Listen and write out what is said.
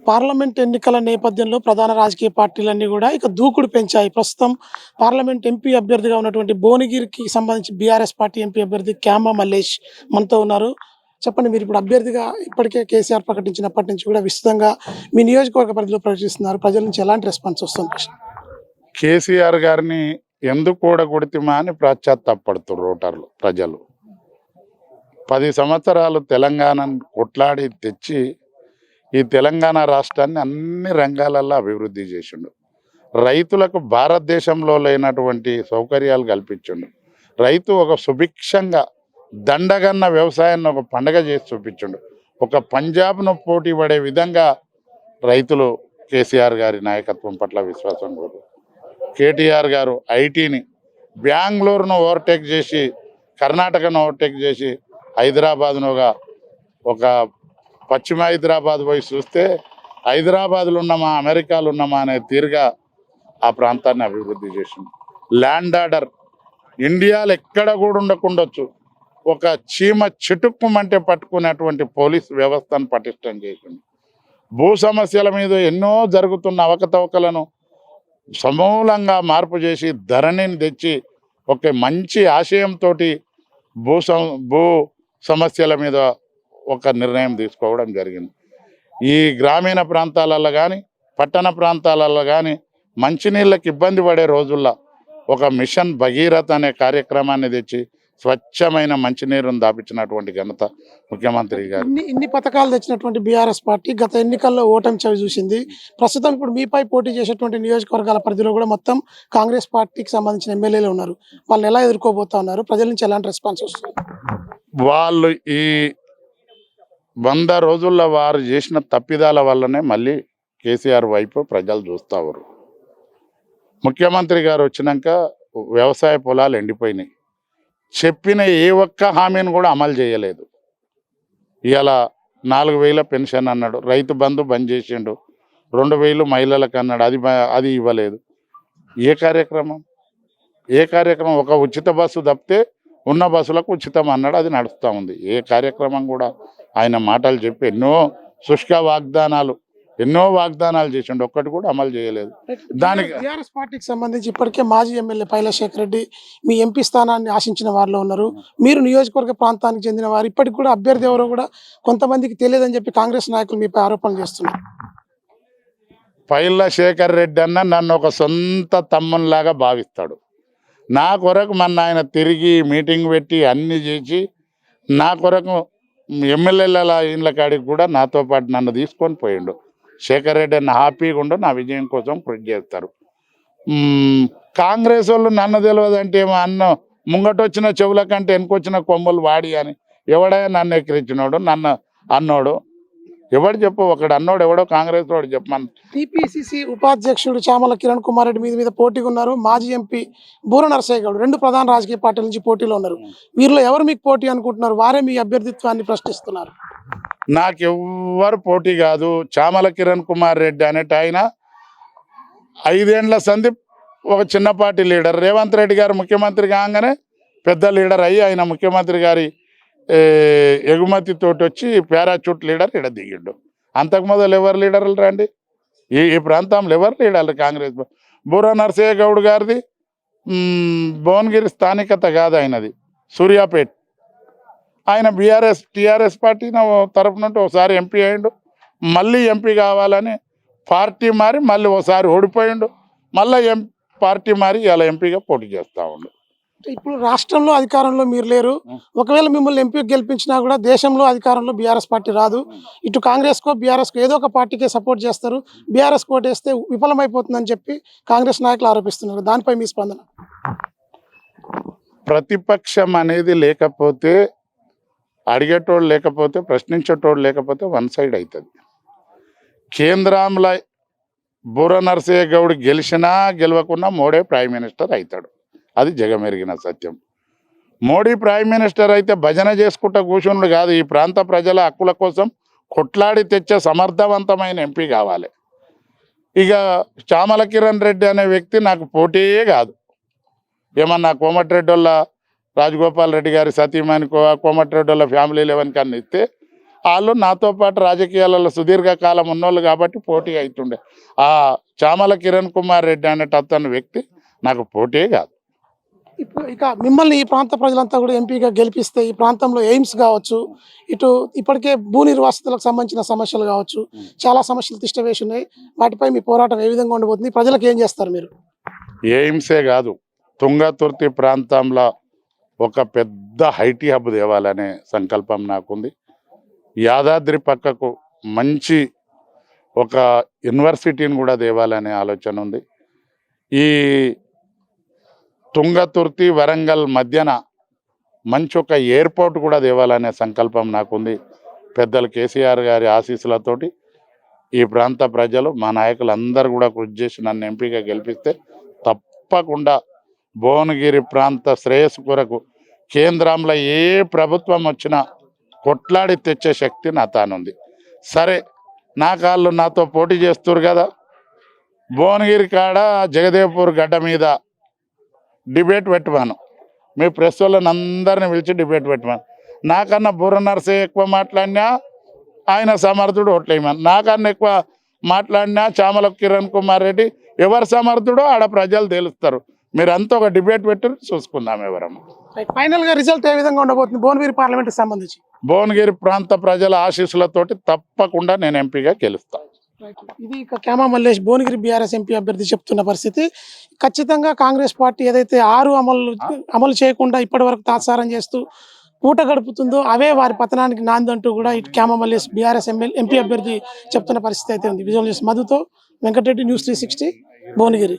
Parliament ఎన్నికల నేపథ్యంలో ప్రధాన రాజకీయ పార్టీలన్నీ కూడా ఇక దూకుడు పెంచాయి. ప్రస్తుతం పార్లమెంట్ ఎంపీ అభ్యర్థిగా ఉన్నటువంటి భువనగిరికి సంబంధించి బీఆర్ఎస్ పార్టీ ఎంపీ అభ్యర్థి క్యామ మల్లేష్ మనతో ఉన్నారు. చెప్పండి, మీరు ఇప్పుడు అభ్యర్థిగా ఇప్పటికే కేసీఆర్ ప్రకటించినప్పటి నుంచి కూడా విస్తృతంగా మీ నియోజకవర్గ పరిధిలో ప్రకటిస్తున్నారు. ప్రజల నుంచి ఎలాంటి రెస్పాన్స్ వస్తుంది? కేసీఆర్ గారిని ఎందుకు కూడగొడితిమా అని పశ్చాత్తాపడుతున్నారు ఓటర్లు ప్రజలు. 10 సంవత్సరాలు తెలంగాణను కొట్లాడి తెచ్చి ఈ తెలంగాణ రాష్ట్రాన్ని అన్ని రంగాలలో అభివృద్ధి చేసిండు. రైతులకు భారతదేశంలో లేనటువంటి సౌకర్యాలు కల్పించిండు. రైతు ఒక సుభిక్షంగా దండగన్న వ్యవసాయాన్ని ఒక పండగ చేసి చూపించిండు. ఒక పంజాబ్ను పోటీ పడే విధంగా రైతులు కేసీఆర్ గారి నాయకత్వం పట్ల విశ్వాసం కోరు. కేటీఆర్ గారు ఐటీని బెంగళూరును ఓవర్టేక్ చేసి, కర్ణాటకను ఓవర్టేక్ చేసి హైదరాబాద్ను ఒక పశ్చిమ హైదరాబాద్ పోయి చూస్తే హైదరాబాద్లో ఉన్నామా అమెరికాలో ఉన్నామా అనే తీరుగా ఆ ప్రాంతాన్ని అభివృద్ధి చేసింది. ల్యాండ్ ఆర్డర్ ఇండియాలో ఎక్కడ కూడా ఉండకుండొచ్చు, ఒక చీమ చిటుక్కుమంటే పట్టుకునేటువంటి పోలీస్ వ్యవస్థను పటిష్టం చేసింది. భూ సమస్యల మీద ఎన్నో జరుగుతున్న అవకతవకలను సమూలంగా మార్పు చేసి ధరణిని తెచ్చి ఒక మంచి ఆశయంతో భూ సమస్యల మీద ఒక నిర్ణయం తీసుకోవడం జరిగింది. ఈ గ్రామీణ ప్రాంతాలలో కానీ పట్టణ ప్రాంతాలలో కానీ మంచినీళ్ళకి ఇబ్బంది పడే రోజుల్లో ఒక మిషన్ భగీరథ అనే కార్యక్రమాన్ని తెచ్చి స్వచ్ఛమైన మంచినీరును దాపించినటువంటి ఘనత ముఖ్యమంత్రి గారు. ఇన్ని పథకాలు తెచ్చినటువంటి బీఆర్ఎస్ పార్టీ గత ఎన్నికల్లో ఓటమి చవి చూసింది. ప్రస్తుతం ఇప్పుడు మీపై పోటీ చేసేటువంటి నియోజకవర్గాల పరిధిలో కూడా మొత్తం కాంగ్రెస్ పార్టీకి సంబంధించిన ఎమ్మెల్యేలు ఉన్నారు. వాళ్ళని ఎలా ఎదుర్కోబోతా ఉన్నారు? ప్రజల నుంచి ఎలాంటి రెస్పాన్స్ వస్తుంది? వాళ్ళు ఈ 100 రోజుల్లో వారు చేసిన తప్పిదాల వల్లనే మళ్ళీ కేసీఆర్ వైపు ప్రజలు చూస్తారు. ముఖ్యమంత్రి గారు వచ్చినాక వ్యవసాయ పొలాలు ఎండిపోయినాయి. చెప్పిన ఏ ఒక్క హామీని కూడా అమలు చేయలేదు. ఇవాళ 4000 పెన్షన్ అన్నాడు, రైతు బంధు బంద్ చేసిండు, 2000 మహిళలకు అన్నాడు, అది ఇవ్వలేదు. ఏ కార్యక్రమం? ఒక ఉచిత బస్సు తప్పితే ఉన్న బస్సులకు ఉచితం అన్నాడు, అది నడుస్తూ ఉంది. ఏ కార్యక్రమం కూడా ఆయన మాటలు చెప్పి ఎన్నో వాగ్దానాలు చేసిండు, ఒక్కటి కూడా అమలు చేయలేదు. దానికి టీఆర్ఎస్ పార్టీకి సంబంధించి ఇప్పటికే మాజీ ఎమ్మెల్యే పైలశేఖర్ రెడ్డి మీ ఎంపీ స్థానాన్ని ఆశించిన వారిలో ఉన్నారు. మీరు నియోజకవర్గ ప్రాంతానికి చెందిన వారు. ఇప్పటికి కూడా అభ్యర్థి ఎవరో కూడా కొంతమందికి తెలియదని చెప్పి కాంగ్రెస్ నాయకులు మీపై ఆరోపణలు చేస్తున్నారు. పైలశేఖర్ రెడ్డి అన్న నన్ను ఒక సొంత తమ్మునిలాగా భావిస్తాడు. నా కొరకు మొన్న ఆయన తిరిగి మీటింగ్ పెట్టి అన్నీ చేసి నా కొరకు ఎమ్మెల్యేల ఇండ్ల కాడికి కూడా నాతో పాటు నన్ను తీసుకొని పోయిండు. శేఖర్ రెడ్డి అన్న హ్యాపీగా ఉండు, నా విజయం కోసం కృషి చేస్తారు. కాంగ్రెస్ వాళ్ళు నన్ను తెలియదంటే ఏమో ముంగటొచ్చిన చెవుల కంటే వెనుకొచ్చిన కొమ్మలు వాడి అని ఎవడైనా నన్ను ఎక్కిరించినోడు, నన్ను అన్నోడు ఎవడు చెప్పు? ఒకడు అన్నోడు ఎవడో కాంగ్రెస్ వాడు చెప్పమని. టీపీసీసీ ఉపాధ్యక్షుడు చామల కిరణ్ కుమార్ రెడ్డి మీద పోటీగా ఉన్నారు. మాజీ ఎంపీ బూర నరసయ్య గౌడ్ 2 ప్రధాన రాజకీయ పార్టీల నుంచి పోటీలో ఉన్నారు. వీరిలో ఎవరు మీకు పోటీ అనుకుంటున్నారు? వారే మీ అభ్యర్థిత్వాన్ని ప్రశ్నిస్తున్నారు. నాకెవ్వరు పోటీ కాదు. చామల కిరణ్ కుమార్ రెడ్డి అనేట ఆయన 5 ఏండ్ల సంధి ఒక చిన్న పార్టీ లీడర్. రేవంత్ రెడ్డి గారు ముఖ్యమంత్రి కాగానే పెద్ద లీడర్ అయ్యి ఆయన ముఖ్యమంత్రి గారి ఎగుమతితోటి వచ్చి పారాచూట్ లీడర్ ఇక్కడ దిగిండు. అంతకు మొదలు ఎవరు లీడర్లు రండి? ఈ ప్రాంతంలో ఎవరు లీడర్లు? కాంగ్రెస్. బూర నరసయ్య గౌడ్ గారిది భువనగిరి స్థానికత కాదు, ఆయనది సూర్యాపేట్. ఆయన టీఆర్ఎస్ పార్టీ తరఫు నుండి ఒకసారి ఎంపీ అయ్యిండు, మళ్ళీ ఎంపీ కావాలని పార్టీ మారి మళ్ళీ ఒకసారి ఓడిపోయిండు, మళ్ళీ పార్టీ మారి ఇలా ఎంపీగా పోటీ చేస్తూ ఉండు. ఇప్పుడు రాష్ట్రంలో అధికారంలో మీరు లేరు. ఒకవేళ మిమ్మల్ని ఎంపీ గెలిపించినా కూడా దేశంలో అధికారంలో బీఆర్ఎస్ పార్టీ రాదు. ఇటు కాంగ్రెస్కో బీఆర్ఎస్కో ఏదో ఒక పార్టీకే సపోర్ట్ చేస్తారు. బీఆర్ఎస్ కోటేస్తే విఫలమైపోతుందని చెప్పి కాంగ్రెస్ నాయకులు ఆరోపిస్తున్నారు. దానిపై మీ స్పందన? ప్రతిపక్షం అనేది లేకపోతే, అడిగేటోళ్ళు లేకపోతే, ప్రశ్నించేటోళ్ళు లేకపోతే వన్ సైడ్ అవుతుంది. కేంద్రంలో బూర నరసయ్య గౌడ్ గెలిచినా గెలవకున్నా మోడీ ప్రైమ్ మినిస్టర్ అవుతాడు. అది జగమెరిగిన సత్యం. మోడీ ప్రైమ్ మినిస్టర్ అయితే భజన చేసుకుంటూ కూర్చున్నాడు కాదు. ఈ ప్రాంత ప్రజల హక్కుల కోసం కొట్లాడి తెచ్చే సమర్థవంతమైన ఎంపీ కావాలి. ఇక చామల కిరణ్ రెడ్డి అనే వ్యక్తి నాకు పోటీయే కాదు. ఏమన్నా కోమటిరెడ్డి వాళ్ళ రాజగోపాల్ రెడ్డి గారి సతీమణి కోమటిరెడ్డి వాళ్ళ ఫ్యామిలీ 11 కన్నా ఇస్తే వాళ్ళు నాతో పాటు రాజకీయాలలో సుదీర్ఘకాలం ఉన్నోళ్ళు కాబట్టి పోటీ అవుతుండే. ఆ చామల కిరణ్ కుమార్ రెడ్డి అనేట అతని వ్యక్తి నాకు పోటీ కాదు. ఇప్పుడు ఇక మిమ్మల్ని ఈ ప్రాంత ప్రజలంతా కూడా ఎంపీగా గెలిపిస్తే ఈ ప్రాంతంలో ఎయిమ్స్ కావచ్చు, ఇటు ఇప్పటికే భూ నిర్వాసితులకు సంబంధించిన సమస్యలు కావచ్చు, చాలా సమస్యలు తిష్టవేసి ఉన్నాయి. వాటిపై మీ పోరాటం ఏ విధంగా ఉండబోతుంది? ప్రజలకు ఏం చేస్తారు మీరు? ఎయిమ్సే కాదు, తుంగతుర్తి ప్రాంతంలో ఒక పెద్ద ఐటీ హబ్ తేవాలనే సంకల్పం నాకుంది. యాదాద్రి పక్కకు మంచి ఒక యూనివర్సిటీని కూడా తేవాలనే ఆలోచన ఉంది. ఈ తుంగతుర్తి వరంగల్ మధ్యన మంచి ఒక ఎయిర్పోర్ట్ కూడా తేవాలనే సంకల్పం నాకుంది. పెద్దలు కేసీఆర్ గారి ఆశీస్సులతోటి ఈ ప్రాంత ప్రజలు మా నాయకులు అందరూ కూడా కృషి చేసి నన్ను ఎంపీగా గెలిపిస్తే తప్పకుండా భువనగిరి ప్రాంత శ్రేయస్సు కొరకు కేంద్రంలో ఏ ప్రభుత్వం వచ్చినా కొట్లాడి తెచ్చే శక్తి నా తానుంది. సరే, నా కాళ్ళు నాతో పోటీ చేస్తారు కదా, భువనగిరి కాడ జగదేవ్పూర్ గడ్డ మీద డిబేట్ పెట్టమను, మీ ప్రెస్ వాళ్ళని అందరిని పిలిచి డిబేట్ పెట్టమను. నాకన్నా బుర్ర నర్సే ఎక్కువ మాట్లాడినా ఆయన సమర్థుడు ఓట్లేయమని, నాకన్నా ఎక్కువ మాట్లాడినా చామల కిరణ్ కుమార్ రెడ్డి ఎవరు సమర్థుడో ఆడ ప్రజలు తెలుస్తారు. మీరంతా ఒక డిబేట్ పెట్టి చూసుకుందాం ఎవరమ్మా. ఫైనల్ గా రిజల్ట్ ఏ విధంగా ఉండబోతుంది భువనగిరి పార్లమెంట్ సంబంధించి? భువనగిరి ప్రాంత ప్రజల ఆశీస్సులతోటి తప్పకుండా నేను ఎంపీగా గెలుస్తాను. ఇది ఇక క్యామా మల్లేష్ భువనగిరి బీఆర్ఎస్ ఎంపీ అభ్యర్థి చెప్తున్న పరిస్థితి. ఖచ్చితంగా కాంగ్రెస్ పార్టీ ఏదైతే 6 అమలు చేయకుండా ఇప్పటి వరకు తాత్సారం చేస్తూ పూట గడుపుతుందో అవే వారి పతనానికి నాంది అంటూ కూడా ఇటు క్యామా మల్లేష్ బీఆర్ఎస్ ఎంపీ అభ్యర్థి చెప్తున్న పరిస్థితి అయితే ఉంది. విజువల్ న్యూస్ మధుతో వెంకటరెడ్డి, న్యూస్ 360 భువనగిరి.